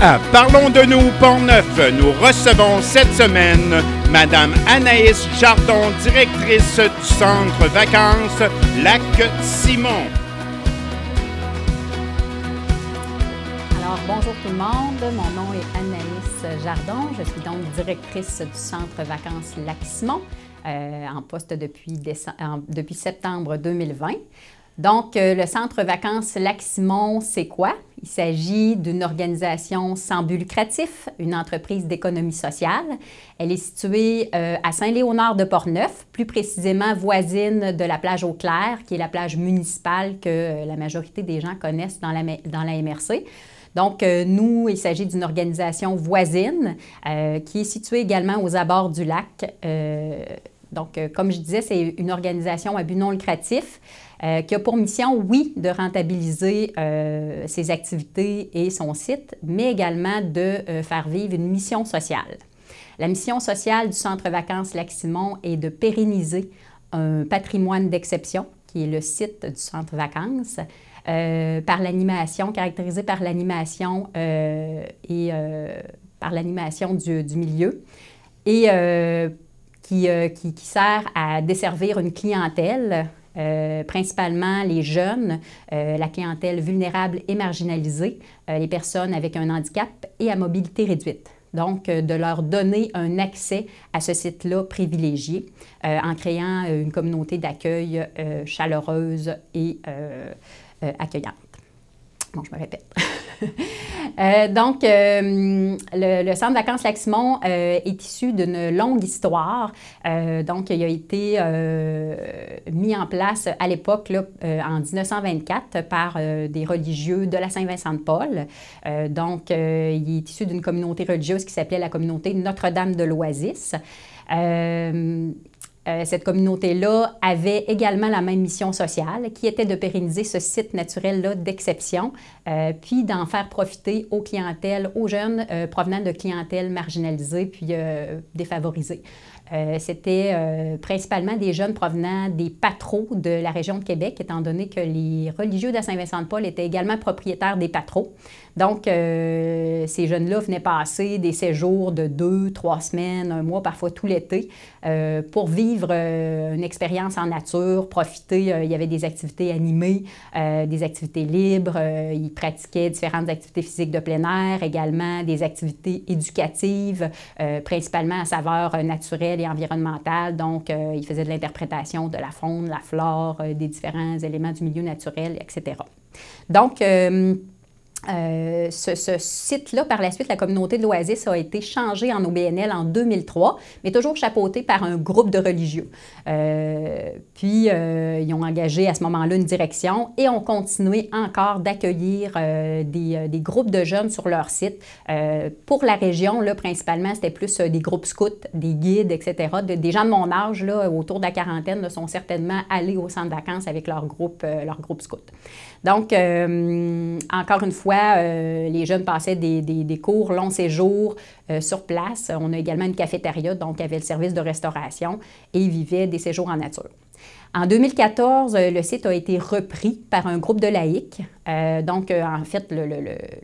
À Parlons de nous, Pont-Neuf, nous recevons cette semaine Madame Anaïs Jardon, directrice du centre vacances Lac-Simon. Alors, bonjour tout le monde, mon nom est Anaïs Jardon, je suis donc directrice du centre vacances Lac-Simon, en poste depuis septembre 2020. Donc, le centre vacances Lac-Simon, c'est quoi? Il s'agit d'une organisation sans but lucratif, une entreprise d'économie sociale. Elle est située à Saint-Léonard de Port-Neuf, plus précisément voisine de la plage Eau-Claire, qui est la plage municipale que la majorité des gens connaissent dans la MRC. Donc, nous, il s'agit d'une organisation voisine qui est située également aux abords du lac. Donc, comme je disais, c'est une organisation à but non lucratif qui a pour mission, oui, de rentabiliser ses activités et son site, mais également de faire vivre une mission sociale. La mission sociale du centre vacances Lac-Simon est de pérenniser un patrimoine d'exception, qui est le site du centre vacances, par l'animation, caractérisé par l'animation et par l'animation du milieu, et qui sert à desservir une clientèle, principalement les jeunes, la clientèle vulnérable et marginalisée, les personnes avec un handicap et à mobilité réduite. Donc, de leur donner un accès à ce site-là privilégié en créant une communauté d'accueil chaleureuse et accueillante. Bon, je me répète. Donc, le centre vacances Lac-Simon est issu d'une longue histoire. Donc, il a été mis en place à l'époque, en 1924, par des religieux de la Saint-Vincent-de-Paul. Donc, il est issu d'une communauté religieuse qui s'appelait la communauté Notre-Dame de l'Oasis. Cette communauté-là avait également la même mission sociale, qui était de pérenniser ce site naturel-là d'exception, puis d'en faire profiter aux clientèles, aux jeunes provenant de clientèles marginalisées puis défavorisées. C'était principalement des jeunes provenant des patros de la région de Québec, étant donné que les religieux de Saint-Vincent-de-Paul étaient également propriétaires des patros. Donc, ces jeunes-là venaient passer des séjours de 2, 3 semaines, un mois, parfois tout l'été, pour vivre une expérience en nature, profiter. Il y avait des activités animées, des activités libres. Ils pratiquaient différentes activités physiques de plein air, également des activités éducatives, principalement à saveur naturelle et environnementale. Donc, ils faisaient de l'interprétation de la faune, la flore, des différents éléments du milieu naturel, etc. Donc, ce site-là, par la suite, la communauté de l'Oasis a été changé en OBNL en 2003, mais toujours chapeauté par un groupe de religieux. Puis, ils ont engagé à ce moment-là une direction et ont continué encore d'accueillir des groupes de jeunes sur leur site. Pour la région, là, principalement, c'était plus des groupes scouts, des guides, etc. Des gens de mon âge, là, autour de la quarantaine, là, sont certainement allés au centre vacances avec leur groupe scout. Donc, encore une fois, les jeunes passaient des cours long séjour sur place. On a également une cafétéria, donc avait le service de restauration et ils vivaient des séjours en nature. En 2014, le site a été repris par un groupe de laïcs. En fait,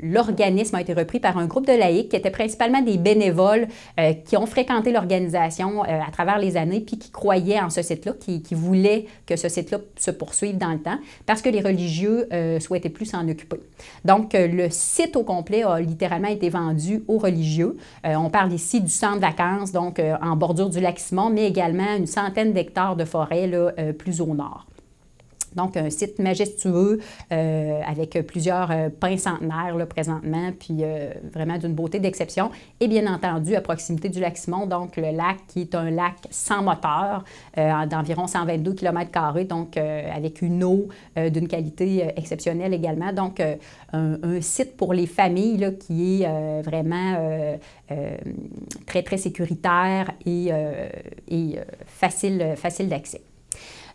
l'organisme a été repris par un groupe de laïcs qui étaient principalement des bénévoles qui ont fréquenté l'organisation à travers les années puis qui croyaient en ce site-là, qui voulaient que ce site-là se poursuive dans le temps parce que les religieux souhaitaient plus s'en occuper. Donc, le site au complet a littéralement été vendu aux religieux. On parle ici du centre vacances, donc en bordure du Lac-Simon, mais également une centaine d'hectares de forêt là, plus au nord. Donc, un site majestueux avec plusieurs pins centenaires là, présentement, puis vraiment d'une beauté d'exception. Et bien entendu, à proximité du Lac-Simon, donc le lac qui est un lac sans moteur d'environ 122 km², donc avec une eau d'une qualité exceptionnelle également. Donc, un site pour les familles là, qui est vraiment très, très sécuritaire et facile d'accès.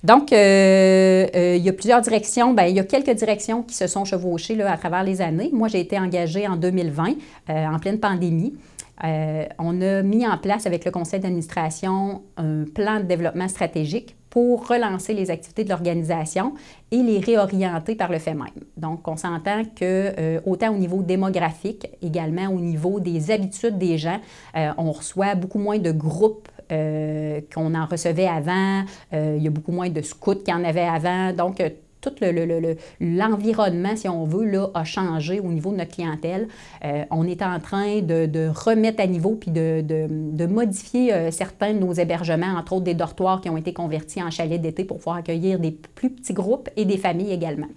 Donc, il y a plusieurs directions. Bien, il y a quelques directions qui se sont chevauchées là, à travers les années. Moi, j'ai été engagée en 2020, en pleine pandémie. On a mis en place avec le conseil d'administration un plan de développement stratégique pour relancer les activités de l'organisation et les réorienter par le fait même. Donc, on s'entend que autant au niveau démographique, également au niveau des habitudes des gens, on reçoit beaucoup moins de groupes qu'on en recevait avant, il y a beaucoup moins de scouts qu'il y en avait avant, donc tout l'environnement, si on veut, là, a changé au niveau de notre clientèle. On est en train de remettre à niveau puis de modifier certains de nos hébergements, entre autres des dortoirs qui ont été convertis en chalets d'été pour pouvoir accueillir des plus petits groupes et des familles également.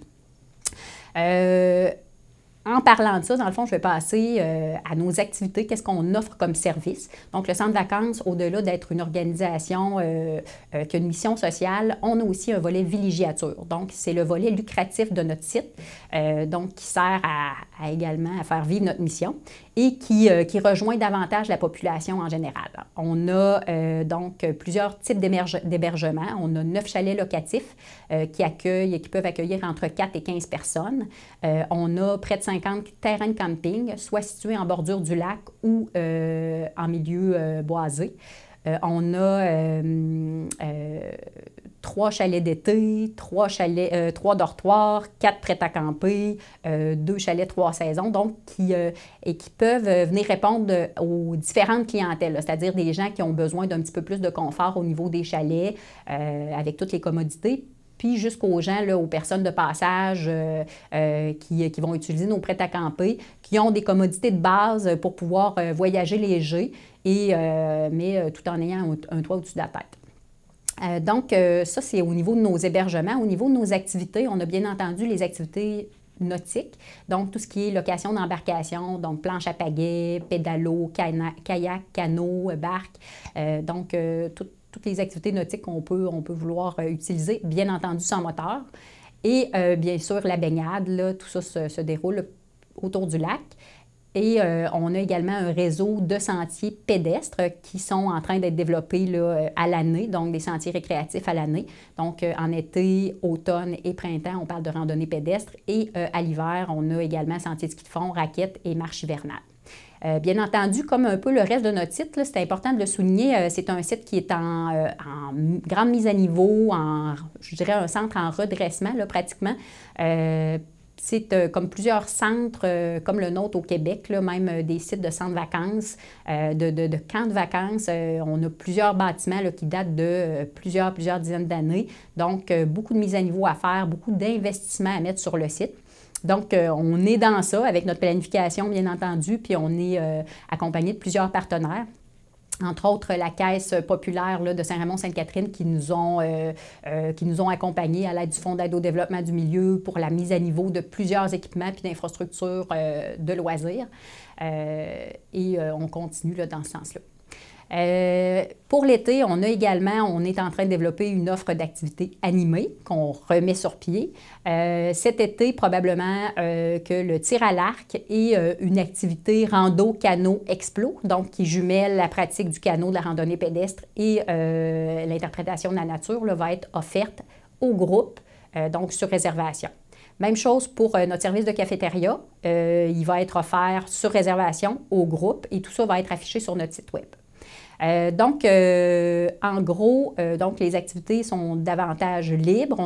En parlant de ça, dans le fond, je vais passer à nos activités, qu'est-ce qu'on offre comme service. Donc, le centre de vacances, au-delà d'être une organisation qui a une mission sociale, on a aussi un volet villégiature. Donc, c'est le volet lucratif de notre site, donc qui sert également à faire vivre notre mission et qui rejoint davantage la population en général. On a donc plusieurs types d'hébergements. On a 9 chalets locatifs qui peuvent accueillir entre 4 et 15 personnes. On a près de 50 terrains de camping, soit situés en bordure du lac ou en milieu boisé. On a 3 chalets d'été, 3 dortoirs, 4 prêts à camper, 2 chalets 3 saisons, donc qui peuvent venir répondre aux différentes clientèles, c'est-à-dire des gens qui ont besoin d'un petit peu plus de confort au niveau des chalets avec toutes les commodités, puis jusqu'aux gens, là, aux personnes de passage qui vont utiliser nos prêts à camper, qui ont des commodités de base pour pouvoir voyager léger, mais tout en ayant un toit au-dessus de la tête. Donc, ça, c'est au niveau de nos hébergements. Au niveau de nos activités, on a bien entendu les activités nautiques, donc tout ce qui est location d'embarcation, donc planche à pagaie, pédalo, kayak, canot, barque, donc toutes les activités nautiques qu'on peut vouloir utiliser, bien entendu sans moteur. Et bien sûr, la baignade, là, tout ça se déroule autour du lac. Et on a également un réseau de sentiers pédestres qui sont en train d'être développés là, à l'année, donc des sentiers récréatifs à l'année. Donc en été, automne et printemps, on parle de randonnée pédestre. Et à l'hiver, on a également sentiers de ski de fond, raquettes et marche hivernale. Bien entendu, comme un peu le reste de notre site, c'est important de le souligner, c'est un site qui est en grande mise à niveau, je dirais un centre en redressement là, pratiquement. C'est comme plusieurs centres comme le nôtre au Québec, là, même des sites de centres de vacances, de camps de vacances. On a plusieurs bâtiments là, qui datent de plusieurs dizaines d'années. Donc, beaucoup de mise à niveau à faire, beaucoup d'investissements à mettre sur le site. Donc, on est dans ça avec notre planification, bien entendu, puis on est accompagné de plusieurs partenaires. Entre autres, la Caisse populaire là, de Saint-Raymond-Sainte-Catherine qui nous ont accompagnés à l'aide du Fonds d'aide au développement du milieu pour la mise à niveau de plusieurs équipements puis d'infrastructures de loisirs. Et on continue là, dans ce sens-là. Pour l'été, on est en train de développer une offre d'activités animées qu'on remet sur pied. Cet été, probablement que le tir à l'arc et une activité rando-canot explo, donc qui jumelle la pratique du canot, de la randonnée pédestre et l'interprétation de la nature, là, va être offerte au groupe, donc sur réservation. Même chose pour notre service de cafétéria. Il va être offert sur réservation au groupe et tout ça va être affiché sur notre site Web. En gros, donc les activités sont davantage libres.